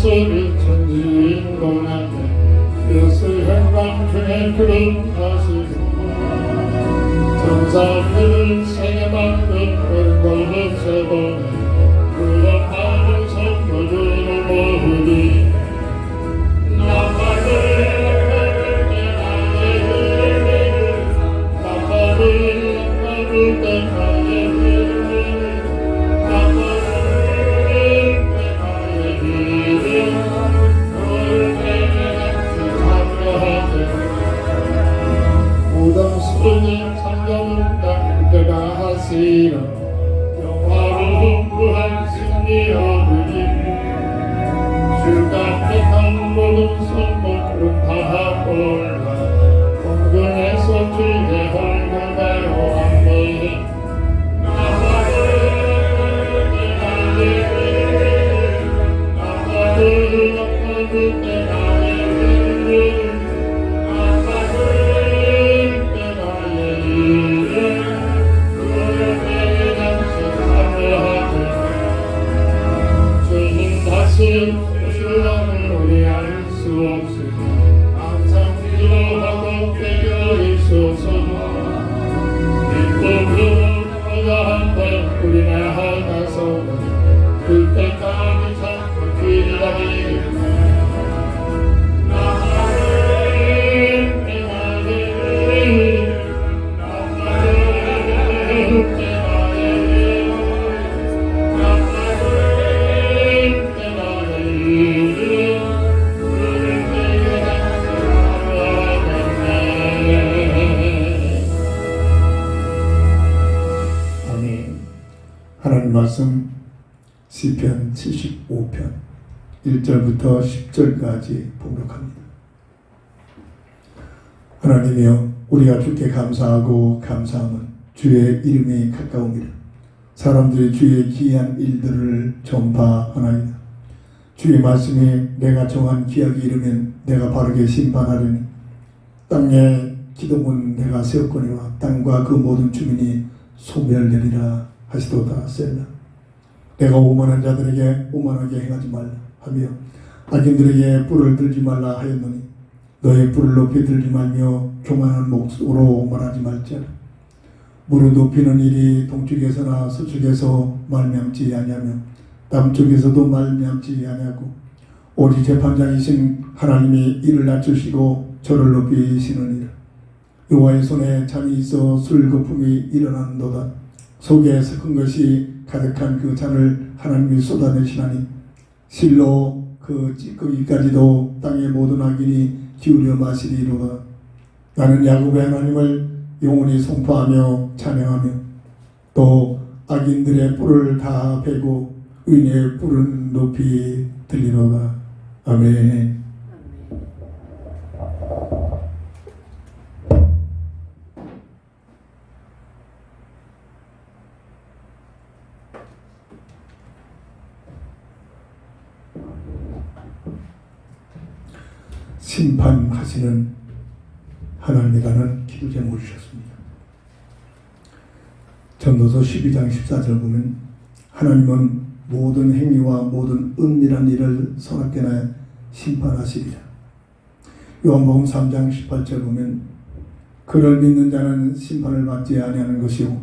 소리친 주인공한테 뜻을 현강 중에 그런 가시고 천사들은 세계 만든 그걸 해쳐보네 그런 하늘 선물을 모으리 영화로 흥부한 승리하느니 주가 택한 모든 선물은 다 올라 공중에서 주의 얼굴을 왕래해 신랑을 우리 알 수 없으니 항상 위로하고 깨어있소서 믿음으로 거듭한번 우리네 하나서 그때까지 참고 기다리겠네 하나님 말씀 시편 75편 1절부터 10절까지 봉독합니다. 하나님이여 우리가 주께 감사하고 감사함은 주의 이름이 가까움이라. 사람들이 주의 기이한 일들을 전파하나이다. 주의 말씀이 내가 정한 기약이 이르면 내가 바르게 심판하리니 땅에 기둥은 내가 세웠거니와 땅과 그 모든 주민이 소멸되리라 하시도다. 셀라. 내가 오만한 자들에게 오만하게 행하지 말라 하며 악인들에게 뿔을 들지 말라 하였노니 너의 뿔을 높이 들지 말며 교만한 몫으로 말하지 말지어다. 무릎 높이는 일이 동쪽에서나 서쪽에서 말미암지 아니하며 남쪽에서도 말미암지 아니하고 오직 재판장이신 하나님이 이를 낮추시고 저를 높이시느니라. 여호와의 손에 잠이 있어 술 거품이 일어난도다. 속에 섞은 것이 가득한 그 잔을 하나님이 쏟아내시나니 실로 그 찌꺼기까지도 땅의 모든 악인이 기울여 마시리로다. 나는 야곱의 하나님을 영원히 선포하며 찬양하며 또 악인들의 뿔을 다 베고 의인의 뿔은 높이 들리로다. 아멘. 심판하시는 하나님이라는 기도 제목을 주셨습니다. 전도서 12장 14절 보면 하나님은 모든 행위와 모든 은밀한 일을 선악계나 심판하시리라. 요한복음 3장 18절 보면 그를 믿는 자는 심판을 받지 아니하는 것이요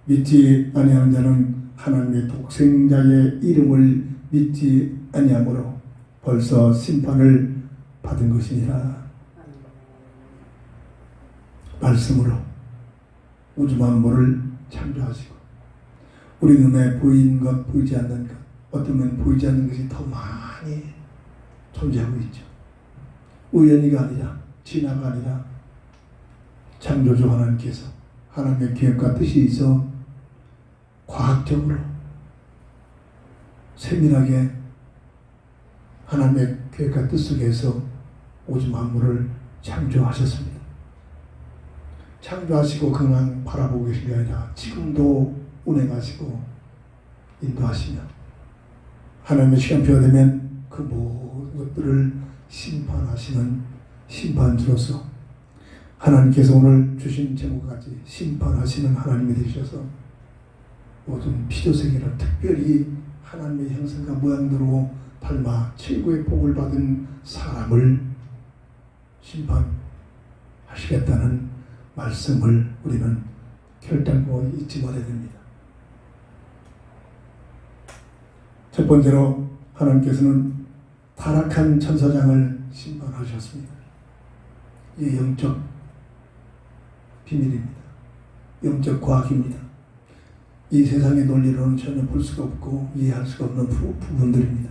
믿지 아니하는 자는 하나님의 독생자의 이름을 믿지 아니하므로 벌써 심판을 받은 것이니라. 말씀으로 우주 만물을 창조하시고 우리 눈에 보이는 것 보이지 않는 것 어쩌면 보이지 않는 것이 더 많이 존재하고 있죠. 우연히가 아니라 진화가 아니라 창조주 하나님께서 하나님의 계획과 뜻이 있어 과학적으로 세밀하게 하나님의 계획과 뜻 속에서 우주 만물을 창조하셨습니다. 창조하시고 그만 바라보고 계신 게 아니라 지금도 운행하시고 인도하시며 하나님의 시간표가 되면 그 모든 것들을 심판하시는 심판주로서 하나님께서 오늘 주신 제목까지 심판하시는 하나님이 되셔서 모든 피조세계를 특별히 하나님의 형상과 모양대로 닮아 최고의 복을 받은 사람을 심판하시겠다는 말씀을 우리는 결단코 잊지 말아야 됩니다. 첫 번째로 하나님께서는 타락한 천사장을 심판하셨습니다. 이게 영적 비밀입니다. 영적 과학입니다. 이 세상의 논리로는 전혀 볼 수가 없고 이해할 수가 없는 부분들입니다.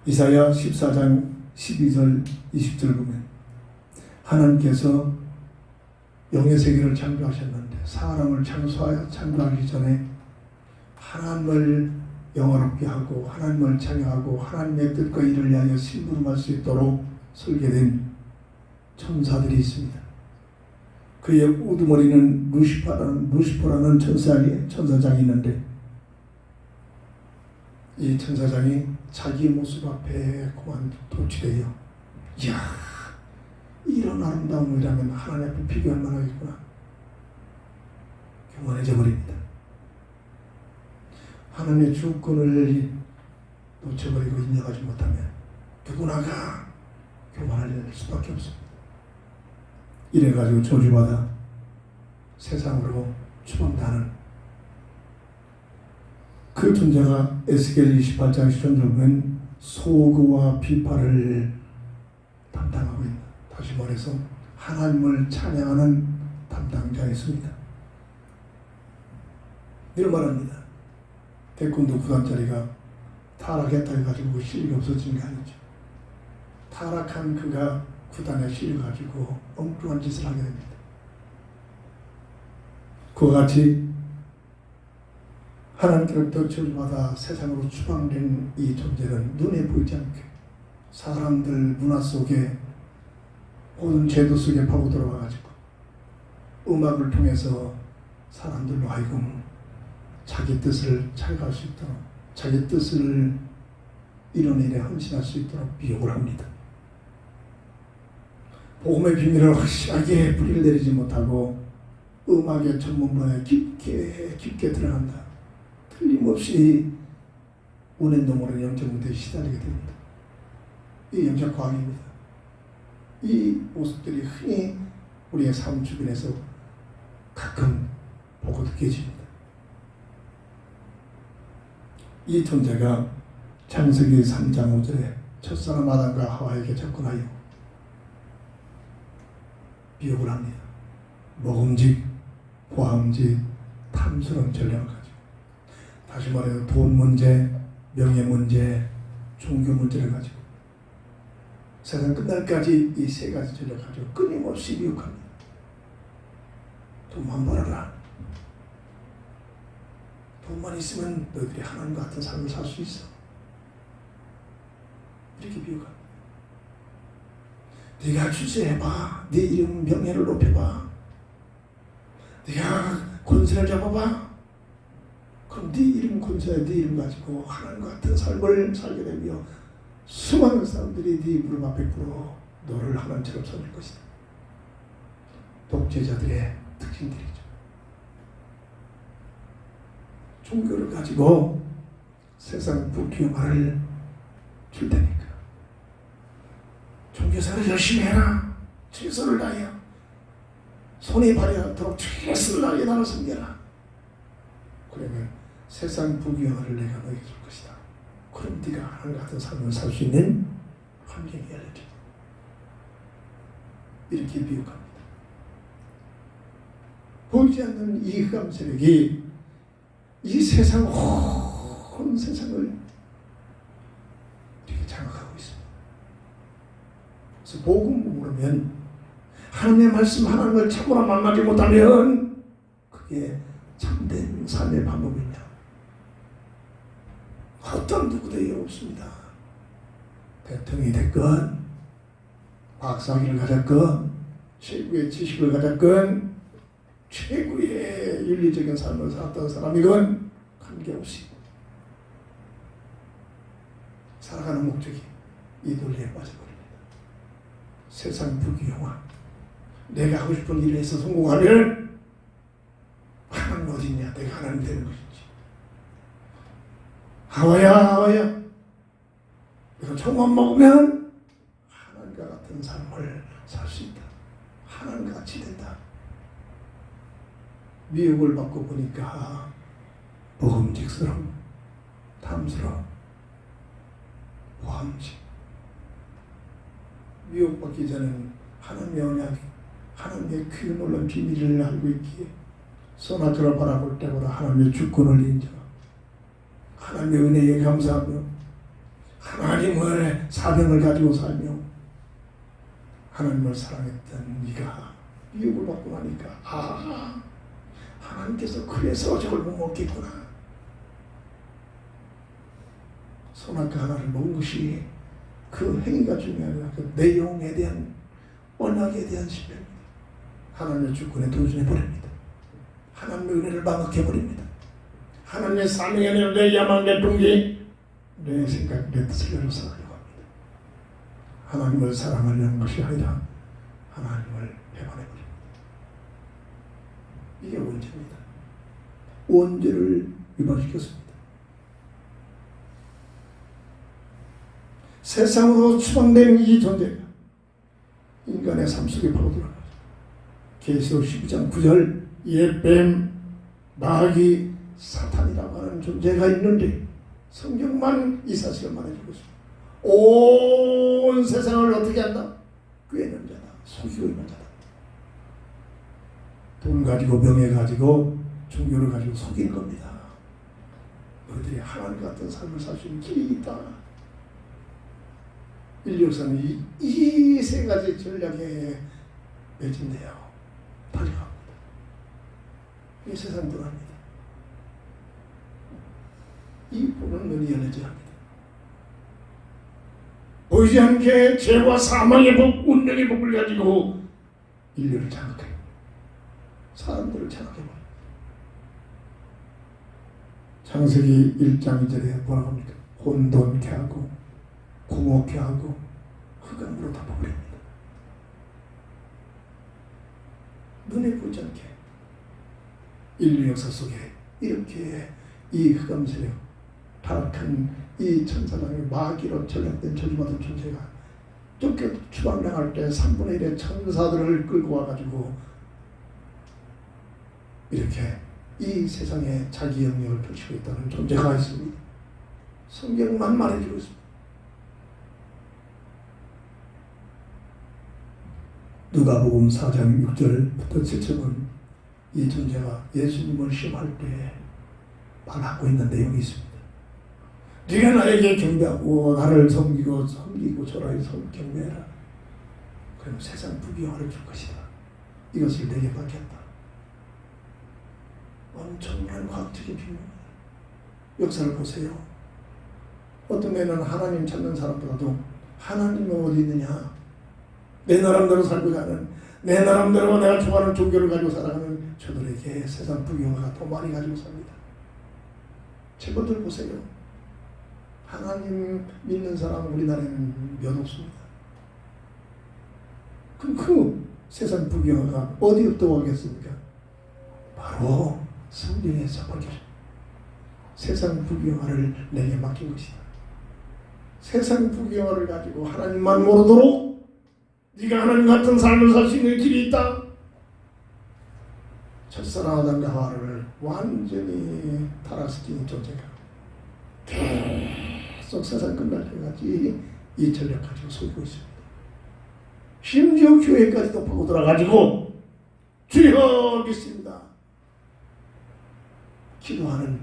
이사야 14장 12절 20절 보면 하나님께서 영의 세계를 창조하셨는데 사람을 창조하기 전에 하나님을 영화롭게 하고 하나님을 찬양하고 하나님의 뜻과 일을 위하여 심부름할 수 있도록 설계된 천사들이 있습니다. 그의 우두머리는 루시퍼라는 천사장이 있는데 이 천사장이 자기 모습 앞에 그만 도취돼요. 이야, 이런 아름다움이라면 하나님 앞에 비교할 만하겠구나. 교만해져 버립니다. 하나님의 주권을 놓쳐버리고 인정하지 못하면 누구나가 교만할 수밖에 없습니다. 이래가지고 저주받아 세상으로 추방당하는 그 존재가 에스겔 28장 10절 보면 소그와 비파를 담당하고 있다. 다시 말해서 하나님을 찬양하는 담당자였습니다. 이런 말합니다. 태권도 구단자리가 타락했다 해가지고 실력이 없어진 게 아니죠. 타락한 그가 구단에 실려가지고 엉뚱한 짓을 하게 됩니다. 그와 같이 하나님께로부터 저주받아 세상으로 추방된 이 존재는 눈에 보이지 않게 사람들 문화 속에 모든 제도 속에 파고 들어와가지고 음악을 통해서 사람들로 하여금 자기 뜻을 찾아갈 수 있도록 자기 뜻을 이런 일에 헌신할 수 있도록 미혹을 합니다. 복음의 비밀을 확실하게 뿌리를 내리지 못하고 음악의 전문 분야에 깊게 들어간다. 틀림없이 운행도 모르는 영적 문제에 시달리게 됩니다. 이 영적 과학입니다. 이 모습들이 흔히 우리의 삶 주변에서 가끔 보고 느껴집니다. 이 존재가 창세기 3장 5절에 첫사람 아담과 하와에게 접근하여 미혹을 합니다. 먹음직, 보암직, 탐스러운 전략을 가지고 다시 말해서 돈 문제, 명예 문제, 종교 문제를 가지고 세상 끝날까지 이 세 가지 전략을 가지고 끊임없이 미혹합니다. 돈만 벌어라. 돈만 있으면 너희들이 하나님 같은 삶을 살 수 있어. 이렇게 미혹합니다. 네가 출세해봐. 네 이름 명예를 높여봐. 네가 권세를 잡아봐. 그럼 네 이름 권세, 네 이름 가지고 하나님 같은 삶을 살게 되며 수많은 사람들이 네 무릎 앞에 꿇어 너를 하나님처럼 섬길 것이다. 독재자들의 특징들이죠. 종교를 가지고 세상 부귀영화를 줄 테니까 종교생활을 열심히 해라. 최선을 다해 손이 발이 닳도록 최선을 다해 나를 섬겨라. 그러면 세상 부귀영화를 내가 너에게 줄 것이다. 그럼 네가 하나님 같은 삶을 살 수 있는 환경이 열려져. 이렇게 미혹합니다. 보이지 않는 이 흑암 세력이 이 세상 온 세상을 이렇게 장악하고 있습니다. 그래서 복음 모르면 하나님의 말씀 하나님을 참으로 만나지 못하면 그게 참된 삶의 방법이냐? 어떤 누구도 이해 없습니다. 대통령이 됐건 박사학위를 가졌건 최고의 지식을 가졌건 최고의 윤리적인 삶을 살았던 사람이건 관계없이 살아가는 목적이 이 논리에 빠져버립니다. 세상 부귀영화 내가 하고 싶은 일을 해서 성공하면 하나님 어디 있냐? 내가 하나님 되는 것이지. 하와야 이거 정만 먹으면 하나님과 같은 삶을 살 수 있다. 하나님과 같이 된다. 미혹을 받고 보니까 먹음직스러움, 탐스러움, 호함직. 미혹받기 전에는 하나님의 언약, 하나님의 그 놀라운 비밀을 알고 있기에 소나처럼 바라볼 때보다 하나님의 주권을 인정, 하나님의 은혜에 감사하며 하나님의 사명을 가지고 살며 하나님을 사랑했던 네가 미혹을 받고 나니까 하나님께서 그래서 저걸 못 먹겠구나. 소나크 하나를 먹은 것이 그 행위가 중요하냐, 그 내용에 대한 언약에 대한 신뢰입니다. 하나님의 주권에 도전해 버립니다. 하나님의 은혜를 망각해 버립니다. 하나님의 사명에 대한 내 야망, 내 동기, 내 생각, 내 뜻을 위해서 살아가려고 합니다. 하나님을 사랑하려는 것이 아니라 하나님을 배반해 버립니다. 이게 원죄입니다. 원죄를 위반시켰습니다. 세상으로 추방된 이 존재가 인간의 삶 속에 바로 들어가죠. 계시록 12장 9절 뱀, 마귀, 사탄이라고 하는 존재가 있는데 성경만 이 사실을 말해주고 있습니다. 온 세상을 어떻게 한다? 꾀는 자다, 속이고 있는 자다. 돈 가지고 명예 가지고 종교를 가지고 속이는 겁니다. 너희들이 하나님 같은 삶을 살 수 있는 길이 있다. 인류 역사는 이 세 가지 전략에 매진되어 달려갑니다. 이 세상 불합니다. 이 보는 눈이 열려져야 합니다. 보이지 않게 죄와 사망의 복, 운명의 복을 가지고 인류를 장악해요. 사람들을 장악해버립니다. 창세기 1장 2절에 뭐라고 합니까? 혼돈케 하고 공허케 하고 흑암으로 덮어버립니다. 눈에 보이지 않게 인류 역사 속에 이렇게 이 흑암 세력, 타락한 이 천사장의 마귀로 전락된 저주받은 존재가 쫓겨 추방당할 때 3분의 1의 천사들을 끌고 와가지고 이렇게 이 세상에 자기 영역을 펼치고 있다는 존재가 있습니다. 성경만 말해주고 있습니다. 누가복음 4장 6절부터 7절은 이 존재가 예수님을 시험할 때 말하고 있는 내용이 있습니다. 네가 나에게 경배하고 나를 섬기고 절하여 경배해라. 그럼 세상 부귀영화를 줄 것이다. 이것을 내게 받겠다. 엄청난 과학적인 비밀입니다. 역사를 보세요. 어떤 애는 하나님 찾는 사람보다도 하나님이 어디 있느냐, 내 나름대로 살고자 하는, 내 나름대로 내가 좋아하는 종교를 가지고 살아가는 저들에게 세상 부귀영화가 더 많이 가지고 삽니다. 제보들 보세요. 하나님 믿는 사람 우리나라에는 몇 없습니다. 그럼 그 세상 부귀영화가 어디부터 오겠습니까? 바로 성경에서 보죠. 세상 부귀영화를 내게 맡긴 것이다. 세상 부귀영화를 가지고 하나님만 모르도록 네가 하나님 같은 삶을 살 수 있는 길이 있다. 첫사랑 아담과 하와를 완전히 타락시킨 존재가 계속 세상 끝날 때까지 이 전략 가지고 속이고 있습니다. 심지어 교회까지도 파고 들어가지고 주여 믿습니다. 기도하는,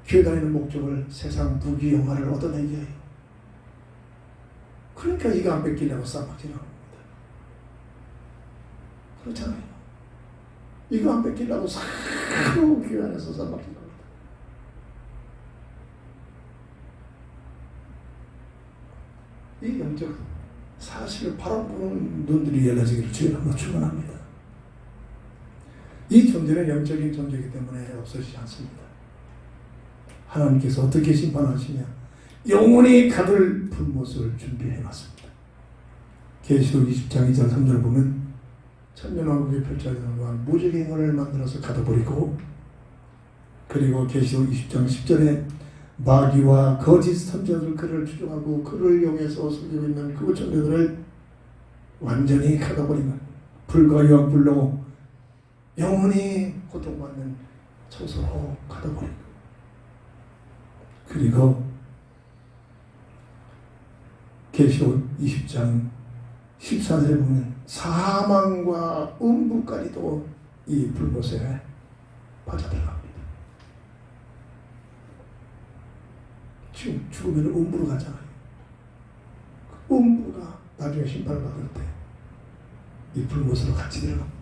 교회 다니는 목적을 세상 부귀영화를 얻어내게 해요. 그러니까 이거 안 뺏기려고 싸움하지는 겁니다. 그렇잖아요. 이거 안 뺏기려고 사로 교회 안에서 싸움하지는 겁니다. 이 영적 사실을 바라보는 눈들이 열려지기를 주님으로 축원합니다. 이 존재는 영적인 존재이기 때문에 없어지지 않습니다. 하나님께서 어떻게 심판하시냐? 영원히 가둘 불못을 준비해놨습니다. 계시록 20장 2절 3절을 보면 천년왕국이 펼쳐지는 동안 무적행을 만들어서 가둬버리고, 그리고 계시록 20장 10절에 마귀와 거짓 선지자들 그를 추종하고 그를 이용해서 속이고 있는 그 존재들을 완전히 가둬버리면 불과 영불로 영원히 고통받는 처소로 가둬버리고, 그리고 계시록 20장 14절에 보면 사망과 음부까지도 이 불못에 빠져들어갑니다. 지금 죽으면 음부로 가잖아요. 그 음부가 나중에 심판을 받을 때 이 불못으로 같이 들어갑니다.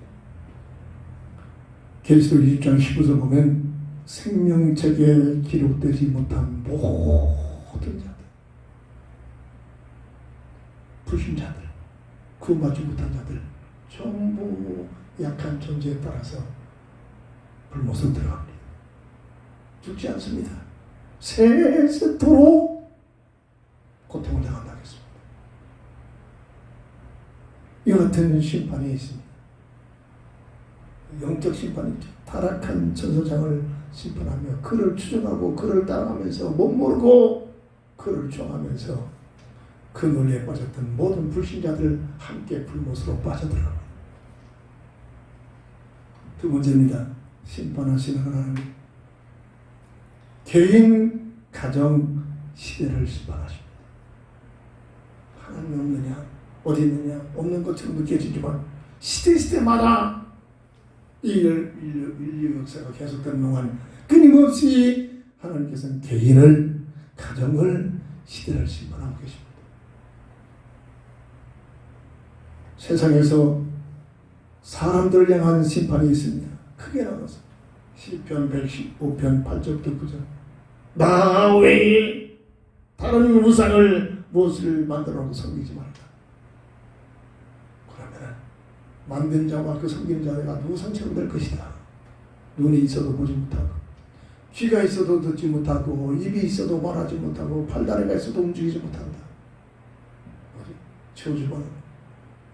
계시록 20장 15절 보면 생명책에 기록되지 못한 모든 자들, 불신자들, 구원받지 못한 자들 전부 약한 존재에 따라서 불못으로 들어갑니다. 죽지 않습니다. 세세토록 고통을 당한다고 했습니다. 이 같은 심판이 있습니다. 영적 심판이죠. 타락한 천사장을 심판하며 그를 추종하고 그를 따라가면서 못 모르고 그를 정하면서 그 논리에 빠졌던 모든 불신자들 함께 불못으로 빠져들어갑니다. 두 번째입니다. 심판하시는 하나님, 개인, 가정, 시대를 심판하십니다. 하나님이 없느냐, 어디 있느냐, 없는 것처럼 느껴지지만 시대마다 이 인류 역사가 계속되는 동안 끊임없이 하나님께서는 개인을, 가정을, 시대를 심판하고 계십니다. 세상에서 사람들을 향한 심판이 있습니다. 크게 나눠서 시편 115편 8절부터 9절, 나 외에 다른 우상을 무엇을 만들어 놓고 섬기지 말라. 그러면 만든 자와 그 섬기는 자가 우상처럼 될 것이다. 눈이 있어도 보지 못하고, 귀가 있어도 듣지 못하고, 입이 있어도 말하지 못하고, 팔다리가 있어도 움직이지 못한다. 저주받는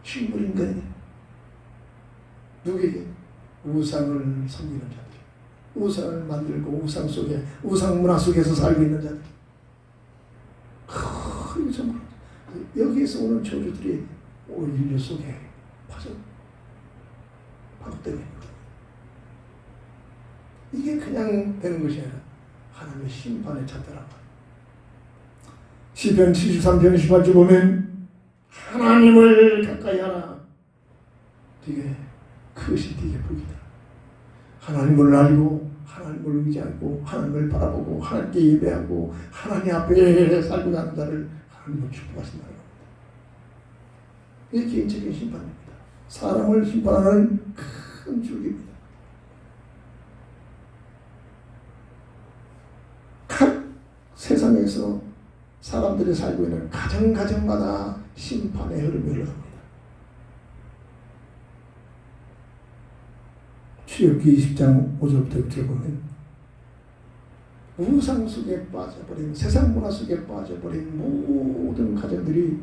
식물 인간이 누구에게? 우상을 섬기는 자들, 우상을 만들고 우상 속에, 우상 문화 속에서 살고 있는 자들. 이거 정말 여기에서 오는 저주들이 인류 속에 파급되고 있는 거예요. 이게 그냥 되는 것이 아니라 하나님의 심판에 잣대란 말이에요. 시편 73편 18절 보면 하나님을 가까이 하라. 되게 그것이 되게 복이다. 하나님을 알고 하나님을 의지하고 하나님을 바라보고 하나님께 예배하고 하나님 앞에 살고 가는 자를 하나님은 축복하신다는 겁니다. 이게 개인적인 심판입니다. 사람을 심판하는 큰 줄기입니다. 각 세상에서 사람들이 살고 있는 가정마다 심판의 흐름이 흘러갑니다. 출애굽기 20장 5절부터 6절 보면 우상 속에 빠져버린, 세상 문화 속에 빠져버린 모든 가정들이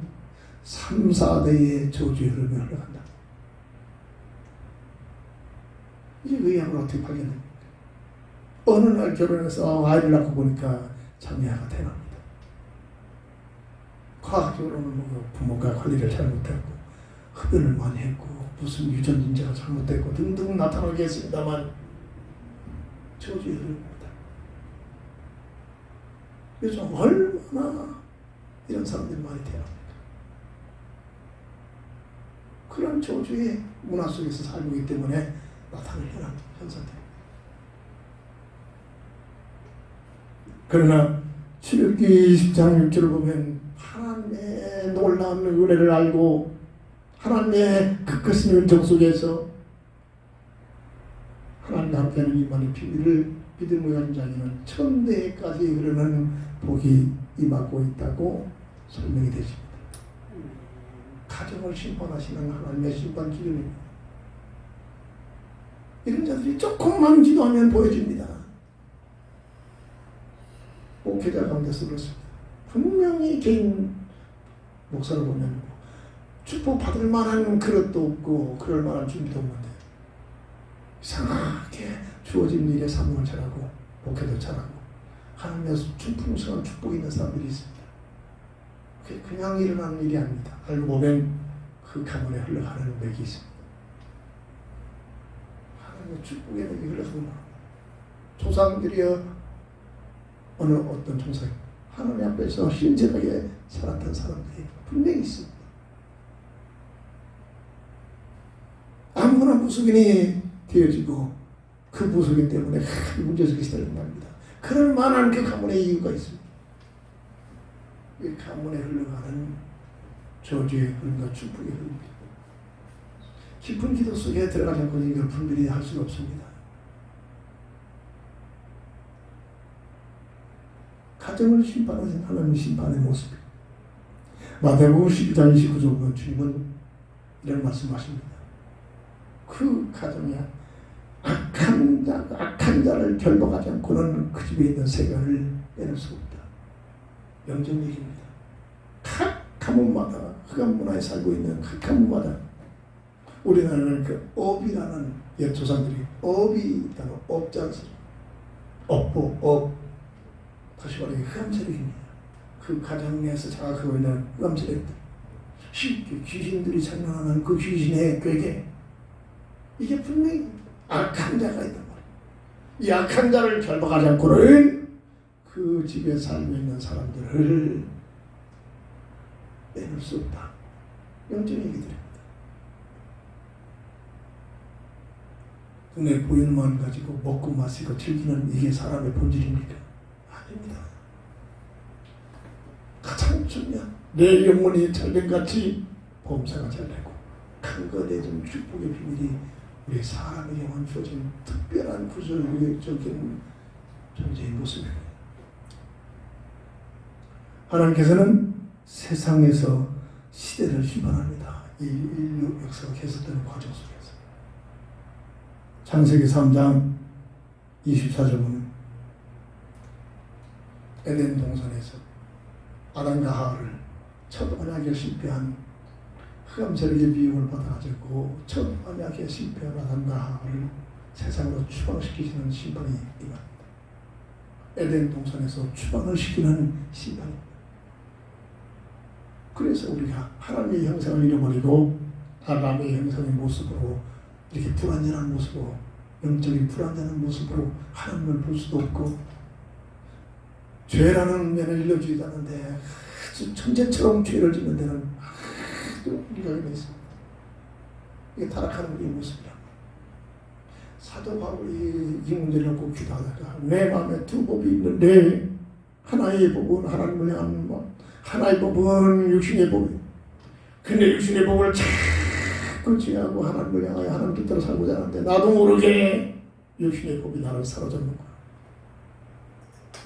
3, 4대의 저주의 흐름이 흘러간다. 이게 의학을 어떻게 파견됩니까? 어느 날 결혼해서 아이를 낳고 보니까 장애아가 태어납니다. 과학적으로는 부모가 관리를 잘못했고 흡연을 많이 했고 무슨 유전인자가 잘못됐고 등등 나타나겠습니다만 저주의 흐름입니다. 요즘 얼마나 이런 사람들이 많이 태어납니까? 그런 저주의 문화 속에서 살고 있기 때문에 나타나는 현상들입니다. 그러나 출애굽기 20장 6절을 보면 하나님의 놀라운 은혜를 알고 하나님의 그 크신 은총 속에서 하나님과 함께하는 이만의 비밀을 믿음의 현장에는 천대까지 흐르는 복이 임하고 있다고 설명이 되십니다. 가정을 심판하시는 하나님의 심판 기준입니다. 이런 자들이 조금만 기도하면 보여집니다. 목회자 가운데서 그렇습니다. 분명히 개인 목사를 보면 축복 받을 만한 그릇도 없고 그럴 만한 준비도 없는데 이상하게 주어진 일에 사명을 잘하고 목회도 잘하고 하나님의 풍성한 축복이 있는 사람들이 있습니다. 그게 그냥 일어나는 일이 아닙니다. 알고 보면 그 가문에 흘러가는 맥이 있습니다. 하나님의 축복의 맥이 흘러가고 조상들이여 어느 어떤 조상 하나님 앞에서 신실하게 살았던 사람들이 분명히 있습니다. 아무나 부속인이 되어지고 그 부속인 때문에 큰 문제석이 시달린 겁니다. 그럴 만한 그 가문의 이유가 있습니다. 이 가문에 흘러가는 저주의 흐름과 축복의 흐름입니다. 깊은 기도 속에 들어가지 않고 이걸 분별히 할 수가 없습니다. 가정을 심판하신 하나님 심판의 모습. 마태복음 12장 29절 주님은 이런 말씀하십니다. 그 가정에 악한 자를 결박하지 않고는 그 집에 있는 세간을 빼낼 수 없다. 영적 얘기입니다. 각 가문마다 흑암 문화에 살고 있는 각 가문마다 우리나라는 그 업이라는 옛 조상들이 업이 있다는 업장스 업보 업 다시 말하면 흑암 세력입니다. 그 가정 내에서 자각하고 있는 흑암 세력들 쉽게 귀신들이 장난하는 그 귀신의 궤계 이게 분명히 악한 자가 있단 말이에요. 이 악한 자를 결박하지 않고는 그 집에 살고 있는 사람들을 빼낼 수 없다. 영적 얘기들입니다. 눈에 보이는 만 가지고 먹고 마시고 즐기는 이게 사람의 본질입니까? 아닙니다. 가장 중요한 내 영혼이 잘된같이 범사가 잘되고 강건해진 축복의 비밀이 우리 사람의 영혼 주어진 특별한 구설적인 존재의 모습입니다. 하나님께서는 세상에서 시대를 심판합니다. 이 인류 역사가 계속되는 과정 속에서 창세기 3장 24절 보면 에덴 동산에서 아담과 하와를 첫 언약에 실패한 흑암 세력의 미움을 받아가지고 첫 언약에 실패한 아담과 하와를 세상으로 추방시키시는 심판이 임합니다. 에덴 동산에서 추방을 시키는 심판입니다. 그래서 우리가 하나님의 형상을 잃어버리고 아담의 형상의 모습으로 이렇게 불완전한 모습으로 영적인 불완전한 모습으로 하나님을 볼 수도 없고 죄라는 면을 일러주지 않는데 아주 천재처럼 죄를 짓는 데는 아주 우리가 있습니다. 이게 타락하는 우리의 모습이라. 사도 바울이 이 문제를 갖고 기도하다가 내 마음에 두 법이 있는데 하나의 법은 하나님을 향한 법, 하나의 법은 육신의 법이에요. 근데 육신의 법을 자꾸 지하고 하나님을 향하여 하나님 뜻대로 살고자 하는데 나도 모르게 육신의 법이 나를 사로잡는 거야.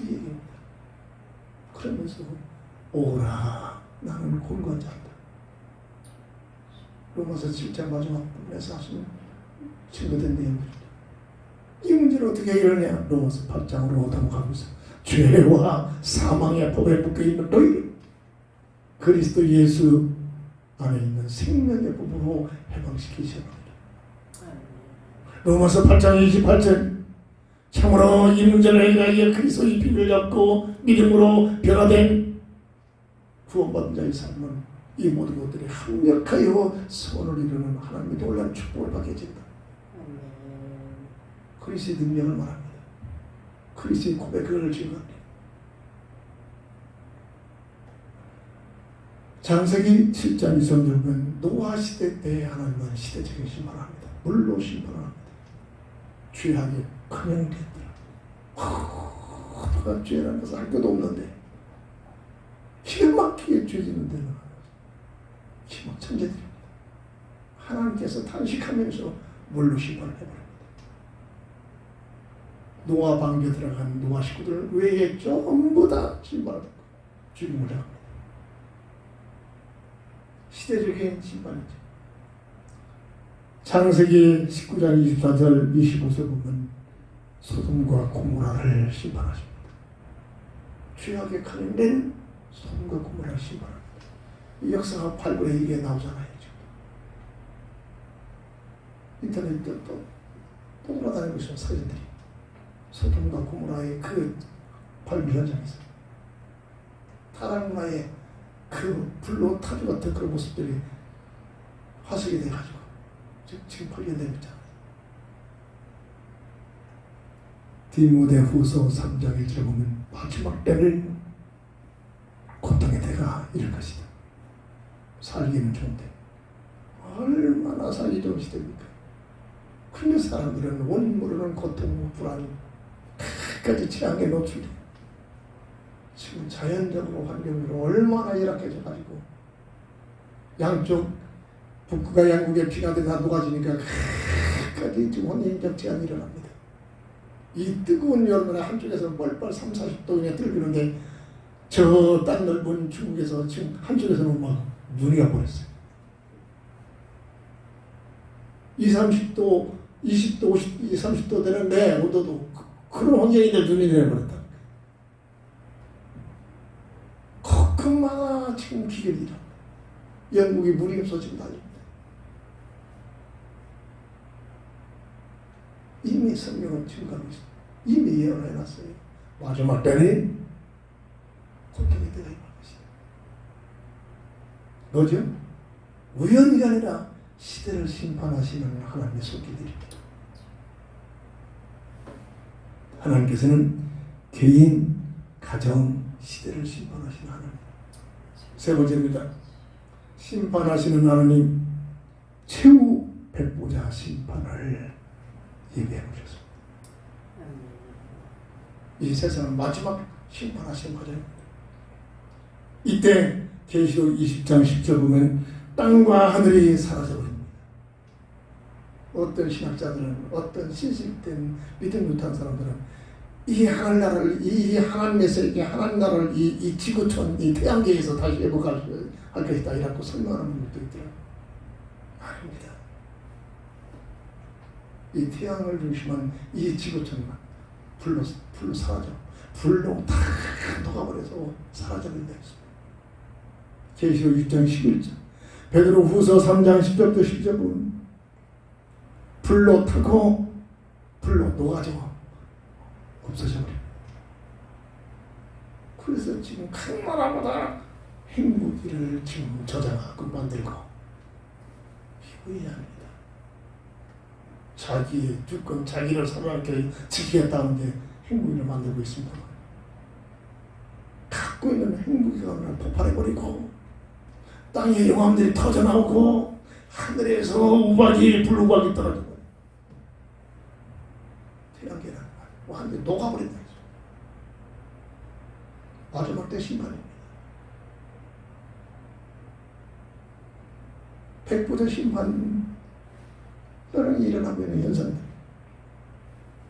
이 얘기입니다. 그러면서 오라 나는 곤고한 자다. 로마서 7장 마지막 부분에서 하시는 증거된 내용들입니다. 이 문제를 어떻게 해결하냐. 로마서 8장으로 넘어가고 있어요. 죄와 사망의 법에 묶여있는 너희를 그리스도 예수 안에 있는 생명의 법으로 해방시키시옵니다. 로마서 8장 28절 참으로 이 문제를 해결하여 그리스도의 비밀을 잡고 믿음으로 변화된 구원받은 자의 삶은 이 모든 것들이 합력하여 선을 이루는 하나님의 놀라운 축복을 받게 된다. 그리스도의 능력을 말합니다. 그리스도의 고백을 증거합니다. 창세기 7장 2절을 보면 노아 시대 때 하나님은 시대적인 심판을 합니다. 물로 심판을 합니다. 죄악이 큰형됐더라. 누가 죄라는 것을 할 것도 없는데 기가 막히게 죄 짓는 데는 기막 천재들입니다. 하나님께서 단식하면서 물로 심판을 해버립니다. 노아 방주에 들어간 노아 식구들 외에 전부 다 심판을 받고 죽임을 당합니다. 시대적인 심판이죠. 창세기 19장 24절 25절 보면 소돔과 고모라를 심판하십니다. 죄악의 칼을 낸 소돔과 고모라를 심판합니다. 이 역사가 8분의 1에 나오잖아요. 인터넷에 또 돌아다니고 있어요. 사진들이 소돔과 고모라의 그 발굴 현장에서 타락문화의 그 불로 타주 같은 그런 모습들이 화석이 돼가지고 지금 발견되고 있잖아요. 디모데후서 3장 1절에 보면 마지막 때는 고통의 때가 이를 것이다. 살기는 좋은데 얼마나 살기 좋은 시대입니까? 근데 사람들은 원인 모르는 고통, 불안, 끝까지 재앙에 노출돼. 지금 자연적으로 환경으로 얼마나 열악해져가지고 양쪽 북극과 양극의 피가 다 녹아지니까 끝까지 지금 혼인적 재앙이 일어납니다. 이 뜨거운 여름에 한쪽에서 멀뻘 30-40도에 들기는데 저 땅 넓은 중국에서 지금 한쪽에서는 막 눈이 와버렸어요. 20-30도, 20도, 50도, 30도 되는데 온도도 그런 환경인데 눈이 내려버렸다. 거금마다 지금 기결이라. 영국이 물이 없어 지금 다닙니다. 이미 성령은 지금 가고 있습니다. 이미 예언을 해놨어요. 마지막 때는 고통의 때가 임할 것이다. 뭐죠? 우연이 아니라 시대를 심판하시는 하나님의 손길들입니다. 하나님께서는 개인, 가정, 시대를 심판하시는 하나님. 세 번째입니다. 심판하시는 하나님, 최후 백보자 심판을 예비해 놓으셨습니다. 이 세상은 마지막 심판하시는 과정입니다. 이때 계시록 20장 10절 보면 땅과 하늘이 사라져버립니다. 어떤 신학자들은, 어떤 신실된 믿음 못한 사람들은 이 하늘나라를, 이 하나님의 세계, 하나님 나라를 이 지구촌, 이 태양계에서 다시 회복할 것이다 이라고 설명하는 분들도 있더라고요. 아닙니다. 이 태양을 중심한 이 지구촌만 불로 사라져. 불로 다 녹아버려서 사라져버린다 했습니다. 계시록 6장 11절, 베드로 후서 3장 10절부터 12절 보면 불로 타고 불로 녹아져 없어져버려. 그래서 지금 각 나라마다 핵무기를 지금 저장하고 만들고 이거야 합니다. 자기의 주권, 자기를 살아남게 지키겠다는데 핵무기를 만들고 있습니다. 갖고 있는 핵무기가 오늘 폭발해버리고 땅에 용암들이 터져나오고 하늘에서 우박이, 불우박이 떨어지고 태양계는 완전히 녹아버린다. 마지막 때 심판입니다. 백보자 심판이 일어나고 있는 현상들.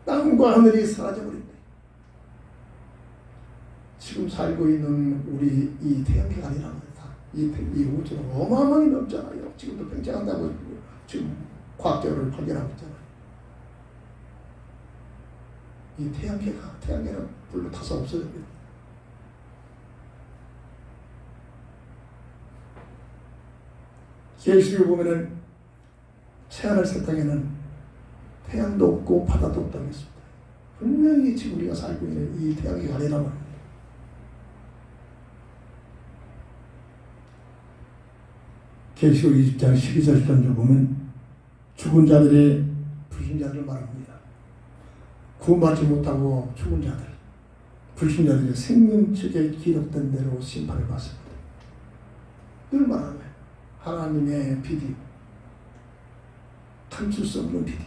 땅과 하늘이 사라져버린다. 지금 살고 있는 우리 이 태양계가 아니라는 거다. 이 우주는 어마어마하게 넓잖아요. 지금도 팽창한다고 지금 과학적으로 발견하고 있잖아요. 이 태양계는 불로 타서 없어집니다. 계시록에 보면은 새하늘 새 땅에는 태양도 없고 바다도 없다고 했습니다. 분명히 지금 우리가 살고 있는 이 태양계가 아니란 말입니다. 계시록 20장 12절 전절 보면 죽은 자들의 불신자들을 말합니다. 구원받지 못하고 죽은 자들, 불신자들의 생명책에 기록된 대로 심판을 받습니다. 늘 말하는 거예요. 하나님의 비디오, 감출 수 없는 비디오.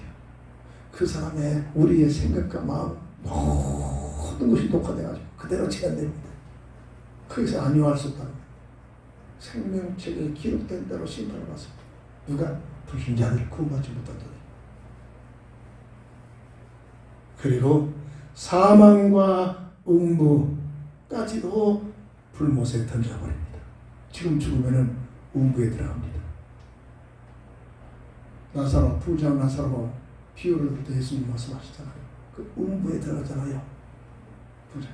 그 사람의 우리의 생각과 마음 모든 것이 녹화되어가지고 그대로 재현됩니다. 거기서 안위할 수 없다는 거예요. 생명책에 기록된 대로 심판을 받습니다. 누가? 불신자들, 구원받지 못한 자들. 그리고 사망과 음부까지도 불못에 던져버립니다. 지금 죽으면은 음부에 들어갑니다. 나사로, 부자 나사로 비유를 들 때 예수님 말씀하시잖아요. 그 음부에 들어가잖아요. 부자.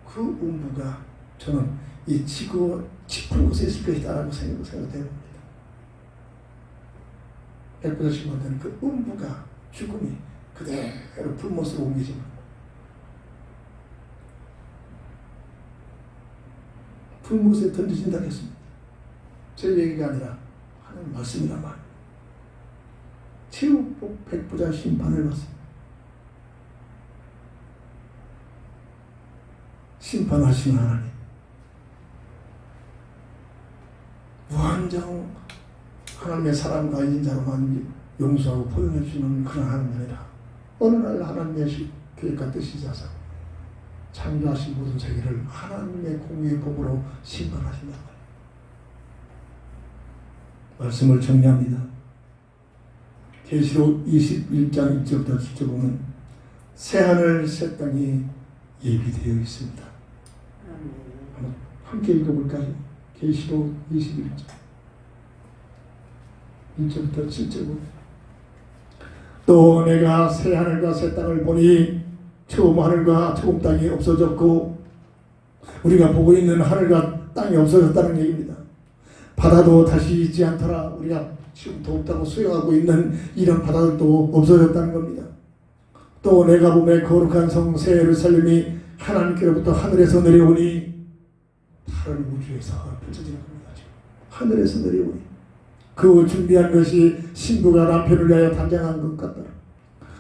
그 음부가 저는 이 지구 깊은 곳에 있을 것이다라고 생각됩니다. 백보자 심판되는 그 음부가 죽음이 그대로 불못으로 옮기지만 불못에 던지신다 했습니다. 제 얘기가 아니라 하는 말씀이란 말. 최후복 백부자 심판을 받습니다. 심판하시는 하나님, 무한정 하나님의 사랑과 인자로만 용서하고 포용해 주시는 그런 하나님이 아니라 어느 날 하나님의 계획과 뜻이 있어서 창조하신 모든 세계를 하나님의 공의의 법으로 심판하신다. 말씀을 정리합니다. 계시록 21장 1절부터 7절 보면 새하늘 새 땅이 예비되어 있습니다. 한번 함께 읽어볼까요? 계시록 21장 1절부터 7절. 또 내가 새 하늘과 새 땅을 보니 처음 하늘과 처음 땅이 없어졌고, 우리가 보고 있는 하늘과 땅이 없어졌다는 얘기입니다. 바다도 다시 있지 않더라. 우리가 지금 덥다고 수영하고 있는 이런 바다들도 없어졌다는 겁니다. 또 내가 보매 거룩한 성 새 예루살렘이 하나님께로부터 하늘에서 내려오니, 다른 우주에서 펼쳐지는 겁니다. 하늘에서 내려오니 그 준비한 것이 신부가 남편을 위하여 단장한 것 같더라.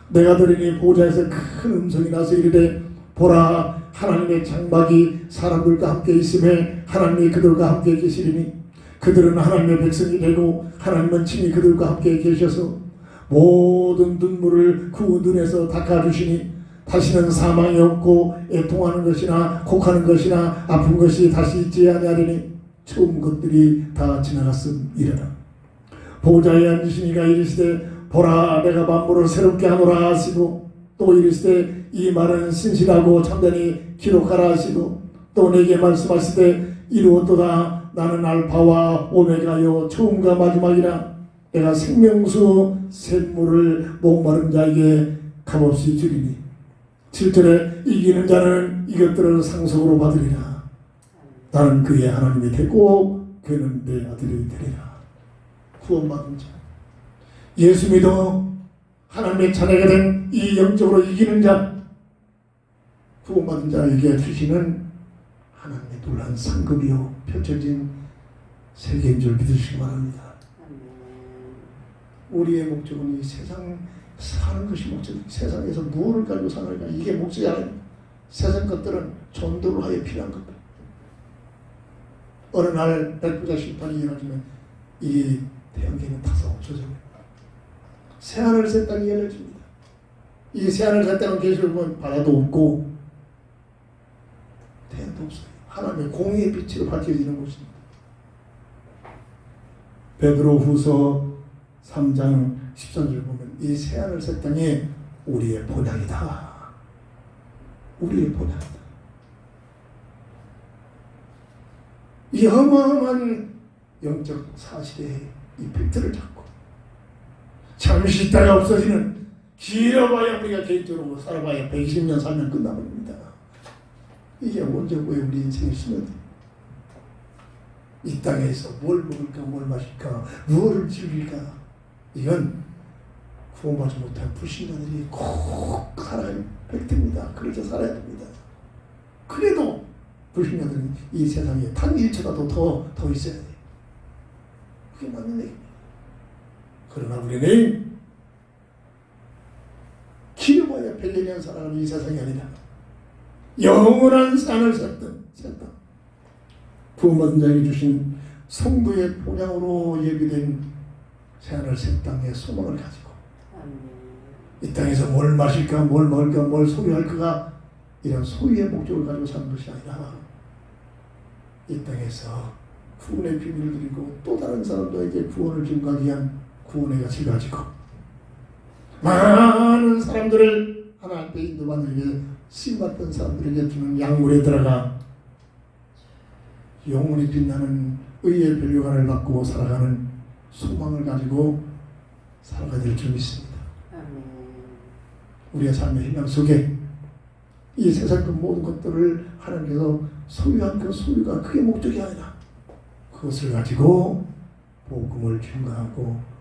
내가 들으니 보좌에서 큰 음성이 나서 이르되, 보라, 하나님의 장막이 사람들과 함께 있음에 하나님이 그들과 함께 계시리니 그들은 하나님의 백성이 되고 하나님은 친히 그들과 함께 계셔서 모든 눈물을 그 눈에서 닦아주시니 다시는 사망이 없고 애통하는 것이나 곡하는 것이나 아픈 것이 다시 있지 아니하리니 처음 것들이 다 지나갔음이라. 보좌에 앉으신 이가 이르시되, 보라, 내가 만물을 새롭게 하노라 하시고, 또 이르시되 이 말은 신실하고 참되니 기록하라 하시고, 또 내게 말씀하시되 이루었도다. 나는 알파와 오메가요 처음과 마지막이라. 내가 생명수 샘물을 목마른 자에게 값없이 주리니 7절에 이기는 자는 이것들을 상속으로 받으리라. 나는 그의 하나님이 되고 그는 내 아들이 되리라. 구원받은 자, 예수 믿어 하나님의 자녀가 된 이 영적으로 이기는 자, 구원받은 자에게 주시는 하나님의 놀라운 상급이요 펼쳐진 세계인 줄 믿으시기 바랍니다. 우리의 목적은 이 세상 사는 것이 목적이에요. 세상에서 무엇을 가지고 사느냐, 이게 목적이 아닙니다. 세상 것들은 전도를 하여 필요한 것들. 어느 날 백부자 심판이 일어나면 이 태양계는 다소 없어져요. 새하늘 새 땅이 열려집니다. 이 새하늘 새 땅은 계시록 보면 바다도 없고 태양도 없어요. 하나님의 공의의 빛으로 밝혀지는 곳입니다. 베드로후서 3장 14절 보면 이 새하늘 새 땅이 우리의 본향이다. 우리의 본향이다. 이 어마어마한 영적 사실의 이 팩트를 잡고 잠시 있다가 없어지는, 길어봐야 우리가 개인적으로 살아봐야 120년 살면 끝나버립니다. 이게 언제 왜 우리 인생의 신호돼? 이 땅에서 뭘 먹을까, 뭘 마실까, 무엇을 즐길까? 이건 구원받지 못한 불신자들이 꼭 살아야 할 팩트입니다. 그렇게 살아야 됩니다. 그래도 불신자들은 이 세상에 단 1초라도 더 있어야 돼요. 그게 맞는 얘기입니다. 그러나 우리는 길어봐야 100년 살아가는 이 세상이 아니라 영원한 산을 샀다. 구원받은 자에게 주신 성도의 본향으로 예비된 새하늘 새 땅의 소망을 가지고 이 땅에서 뭘 마실까, 뭘 먹을까, 뭘 소유할까가 이런 소유의 목적을 가지고 사는 것이 아니라 이 땅에서 구원의 비밀을 드리고 또 다른 사람들에게 구원을 증가하기 위한 구원의 가치를 가지고 많은 사람들을 하나 앞에 인도받는 게 쓰임받던 사람들에게 주는 약물에 들어가 영원히 빛나는 의의 밸류관을 갖고 살아가는 소망을 가지고 살아가야 될 줄 믿습니다. 우리의 삶의 희망 속에 이 세상 그 모든 것들을 하나님께서 소유한 그 소유가 그게 목적이 아니라 그것을 가지고 복음을 증가하고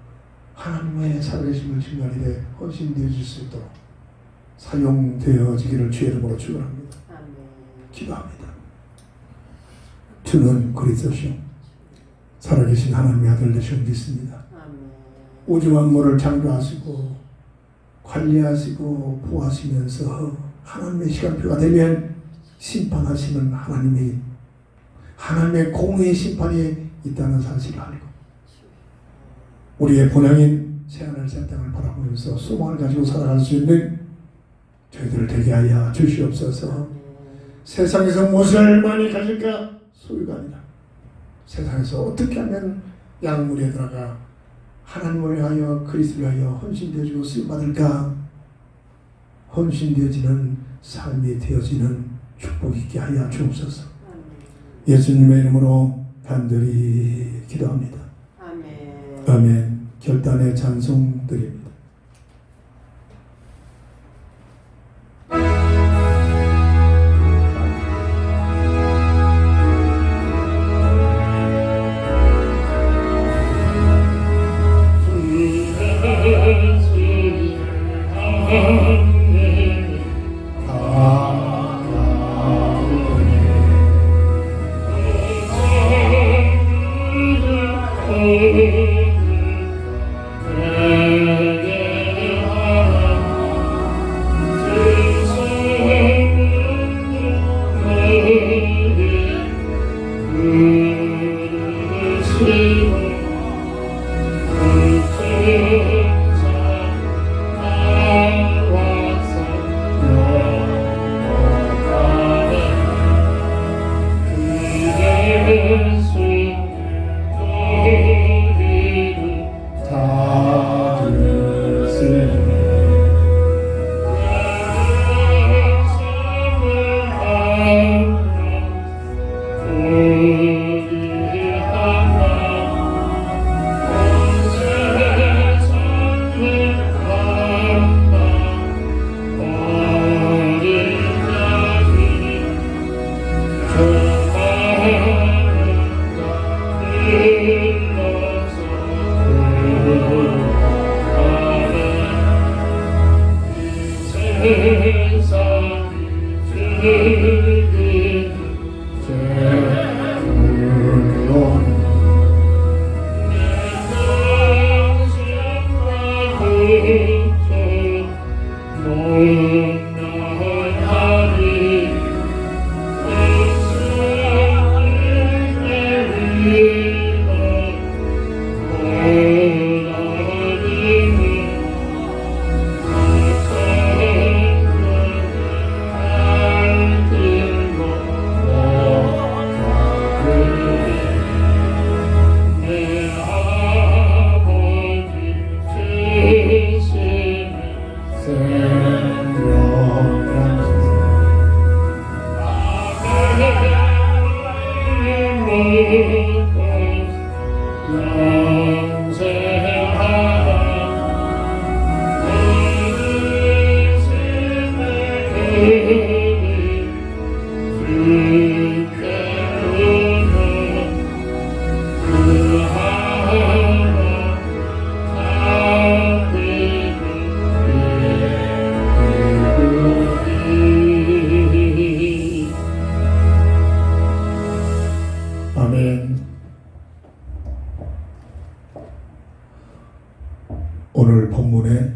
하나님의 살아계심을 증거하는 데 헌신되어질 수 있도록 사용되어지기를 주의 이름으로 축원합니다. 기도합니다. 주는 그리스도시요 살아계신 하나님의 아들 되시고 믿습니다. 우주 만물을 창조하시고 관리하시고 보호하시면서 하나님의 시간표가 되면 심판하시는 하나님의 공의의 심판이 있다는 사실을 알고 우리의 본향인 새하늘 새 땅을 바라보면서 소망을 가지고 살아갈 수 있는 저희들을 되게 하여 주시옵소서. 세상에서 무엇을 많이 가질까 소유가 아니라 세상에서 어떻게 하면 양물에 들어가 하나님을 위하여 그리스도를 위하여 헌신되어지고 쓰임받을까 헌신되어지는 삶이 되어지는 축복 있게 하여 주옵소서. 예수님의 이름으로 간절히 기도합니다. 아멘. 결단의 찬송 드립니다. 오늘 본문의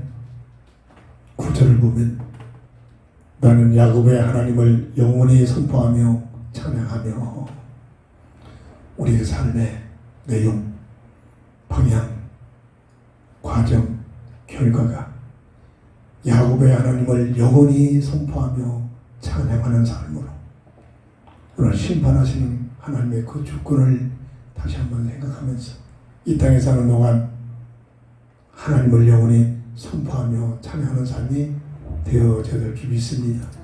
구절을 보면 나는 야곱의 하나님을 영원히 선포하며 찬양하며 우리의 삶의 내용, 방향, 과정, 결과가 야곱의 하나님을 영원히 선포하며 찬양하는 삶으로 오늘 심판하시는 하나님의 그 주권을 다시 한번 생각하면서 이 땅에 사는 동안 하나님을 영원히 선포하며 찬양하는 삶이 되어져야 될 줄 믿습니다.